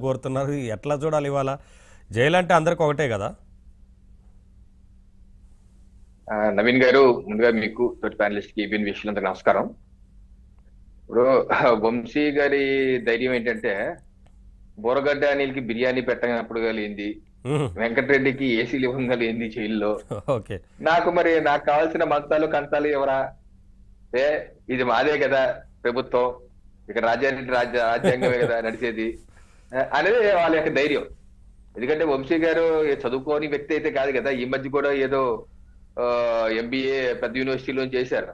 కోరుతున్నారు. ఎట్లా చూడాలి ఇవాళ? జైలు అంటే అందరికి ఒకటే కదా? నవీన్ గారు, ముందుగా మీకు తోటి ప్యానలిస్ట్ కి ఈబీఎన్ వీక్షకులందరికీ నమస్కారం. ఇప్పుడు వంశీ గారి ధైర్యం ఏంటంటే, బోరగడ్డ అనిల్కి బిర్యానీ పెట్టనప్పుడు లేనిది, మ్మ్. వెంకటరెడ్డికి ఏసీలు ఇవ్వంగా లేనిది జైల్లో, ఓకే. నాకు కావాల్సిన మంచాలు కంచాలు ఎవరా? ఏ ఇది మాదే కదా ప్రభుత్వం, ఇక్కడ రాజ్యాంగమే కదా నడిచేది అనేది వాళ్ళ యొక్క ధైర్యం. ఎందుకంటే వంశీ గారు చదువుకోని వ్యక్తి అయితే కాదు కదా. ఈ మధ్య కూడా ఏదో ఎంబీఏ పెద్ద యూనివర్సిటీలో చేశారు.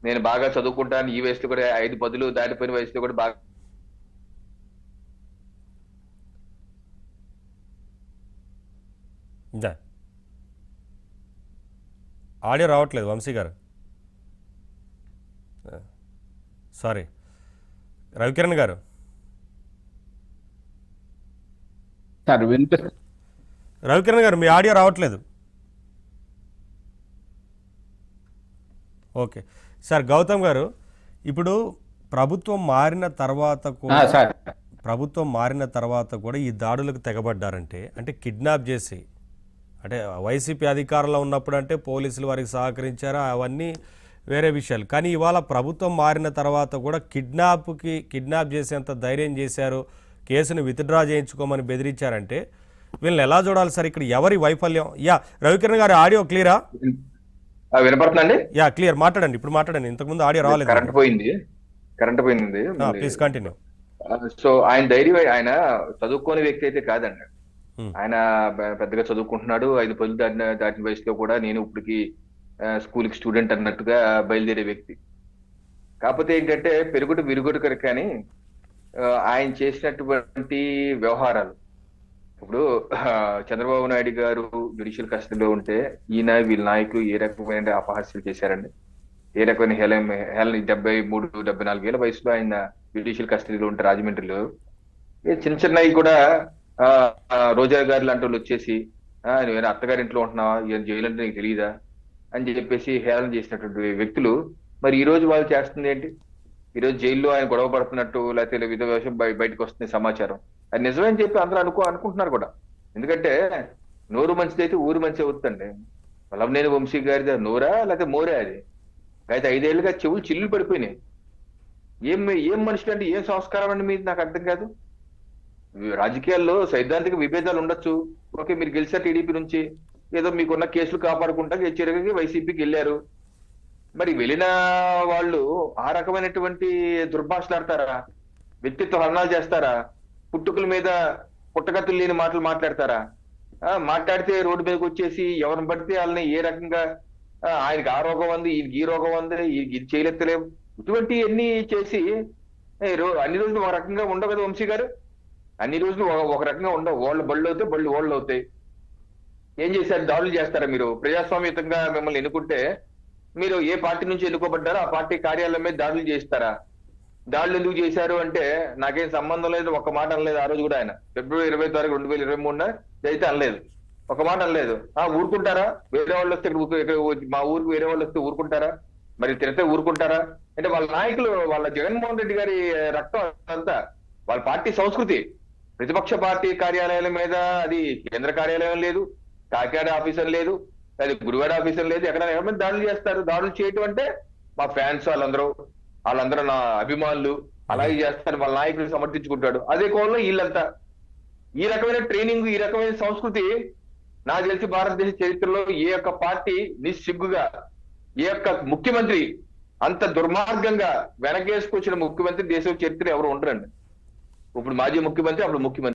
నేను బాగా చదువుకుంటాను, ఈ వయసులో కూడా 5 పదులు దాటిపోయిన వయసులో కూడా బాగా ఇదా ఆడియో రావట్లేదు వంశీ గారు. సారీ. రవికిరణ్ గారు. సార్ రవికిరణ్ గారు, మీ ఆడియో రావట్లేదు. Okay sir. గౌతమ్ గారు, ఇప్పుడు ప్రభుత్వం మారిన తర్వాత కూడా సార్ ఈ దాడులకు తెగబడ్డారంటే, అంటే కిడ్నాప్ చేసి, అంటే వైసీపీ అధికారంలో ఉన్నప్పుడు అంటే పోలీసులు వారికి సహకరించారా, అవన్నీ వేరే విషయాలు. కానీ ఇవాళ ప్రభుత్వం మారిన తర్వాత కూడా కిడ్నాప్ చేసేంత ధైర్యం చేశారు, కేసును విత్డ్రా చేయించుకోమని బెదిరించారంటే వీళ్ళని ఎలా చూడాలి సార్? ఇక్కడ ఎవరి వైఫల్యం? రవికిరణ్ గారి ఆడియో క్లియరా? వినపడుతుందండి. క్లియర్. మాట్లాడండి, ఇప్పుడు మాట్లాడండి. ఇంతకుముందు ఆడియో రాలేదు. కరెంట్ పోయింది. Please continue. సో ఆయన ధైర్యం, ఆయన చదువుకోని వ్యక్తి అయితే కాదండి. ఆయన పెద్దగా చదువుకుంటున్నాడు. 5 పదులు దాటిన వయసులో కూడా నేను ఇప్పటికి స్కూల్ కి స్టూడెంట్ అన్నట్టుగా బయలుదేరే వ్యక్తి. కాకపోతే ఏంటంటే పెరుగుడు విరుగుడు కనుక కానీ ఆయన చేసినటువంటి వ్యవహారాలు, ఇప్పుడు చంద్రబాబు నాయుడు గారు జ్యుడిషియల్ కస్టడీలో ఉంటే ఈయన వీళ్ళ నాయకులు ఏ రకమైన అపహాస్యాలు చేశారండి, ఏ రకమైన హేళన. 73-74 ఏళ్ల వయసులో ఆయన జ్యుడిషియల్ కస్టడీలో ఉంటే రాజమండ్రిలో చిన్నవి కూడా రోజా గారు లాంటి వాళ్ళు వచ్చేసి నువ్వేనా అత్తగారింట్లో ఉంటున్నావా, జైలు అంటే నీకు తెలియదా అని చెప్పేసి హేళన చేసినటువంటి వ్యక్తులు, మరి ఈ రోజు వాళ్ళు చేస్తుంది ఏంటి? ఈ రోజు జైల్లో ఆయన గొడవ పడుతున్నట్టు, లేకపోతే విధ విషయం బయటకు వస్తుంది సమాచారం. అది నిజమని చెప్పి అందరూ అనుకుంటున్నారు కూడా. ఎందుకంటే నోరు మంచిదైతే ఊరు మంచి అవుతుందండి. వల్లభనేని వంశీ గారిది నోరా లేకపోతే మోరా? అది అయితే 5 ఏళ్ళుగా చెవులు చిల్లు పడిపోయినాయి. ఏం మనుషులు అంటే ఏం సంస్కారం అండి మీది? నాకు అర్థం కాదు. రాజకీయాల్లో సైద్ధాంతిక విభేదాలు ఉండొచ్చు. ఓకే, మీరు గెలిచారు టీడీపీ నుంచి, ఏదో మీకున్న కేసులు కాపాడుకుంటా చిరగకి వైసీపీకి వెళ్ళారు. మరి వెళ్ళిన వాళ్ళు ఆ రకమైనటువంటి దుర్భాషలాడతారా? వ్యక్తిత్వ హరణాలు చేస్తారా? పుట్టుకల మీద పుట్టగతులు లేని మాటలు మాట్లాడతారా? మాట్లాడితే రోడ్డు మీదకి వచ్చేసి ఎవరిని పడితే వాళ్ళని ఏ రకంగా ఆయనకి ఆ రోగం ఉంది, ఈయనకి ఈ రోగం ఉంది, ఈయనకి ఇది చేయలేత్తలేము, ఇటువంటి అన్ని చేసి అన్ని రోజులు ఒక రకంగా ఉండవు కదా వంశీ గారు. అన్ని రోజులు ఒక రకంగా ఉండవు. బళ్ళు అవుతాయి, బళ్ళు ఓళ్ళు అవుతాయి. ఏం చేశారు? దాడులు చేస్తారా? మీరు ప్రజాస్వామ్యతంగా మిమ్మల్ని ఎన్నుకుంటే మీరు ఏ పార్టీ నుంచి ఎన్నుకోబడ్డారో ఆ పార్టీ కార్యాలయం మీద దాడులు చేస్తారా? దాడులు ఎందుకు చేశారు అంటే నాకేం సంబంధం లేదు, ఒక్క మాట అనలేదు. ఆ రోజు కూడా ఆయన ఫిబ్రవరి 20 తారీఖు 2023 అయితే అనలేదు, ఒక మాట అనలేదు. ఊరుకుంటారా? వేరే వాళ్ళు వస్తే మా ఊరికి వేరే వాళ్ళు వస్తే ఊరుకుంటారా? మరి తిరిగితే ఊరుకుంటారా? అంటే వాళ్ళ నాయకులు, వాళ్ళ జగన్మోహన్ రెడ్డి గారి రక్తం అంతా, వాళ్ళ పార్టీ సంస్కృతి. ప్రతిపక్ష పార్టీ కార్యాలయాల మీద అది కేంద్ర కార్యాలయం లేదు, కాకినాడ ఆఫీసర్ లేదు, అది గుడివాడ ఆఫీసర్ లేదు, ఎక్కడైనా ఎవరి మీద దాడులు చేస్తారు. దాడులు చేయటం అంటే మా ఫ్యాన్స్ వాళ్ళందరూ నా అభిమానులు అలాగే చేస్తారు, వాళ్ళ నాయకులు సమర్థించుకుంటాడు. అదే కోణంలో వీళ్ళంతా ఈ రకమైన ట్రైనింగ్, ఈ రకమైన సంస్కృతి నాకు తెలిసి భారతదేశ చరిత్రలో ఏ ఒక్క పార్టీ నిస్సిగ్గుగా, ఏ ఒక్క ముఖ్యమంత్రి అంత దుర్మార్గంగా వెనకేసుకొచ్చిన ముఖ్యమంత్రి దేశ చరిత్ర ఎవరు ఉండరండి. ఇప్పుడు మాజీ ముఖ్యమంత్రి, అప్పుడు ముఖ్యమంత్రి.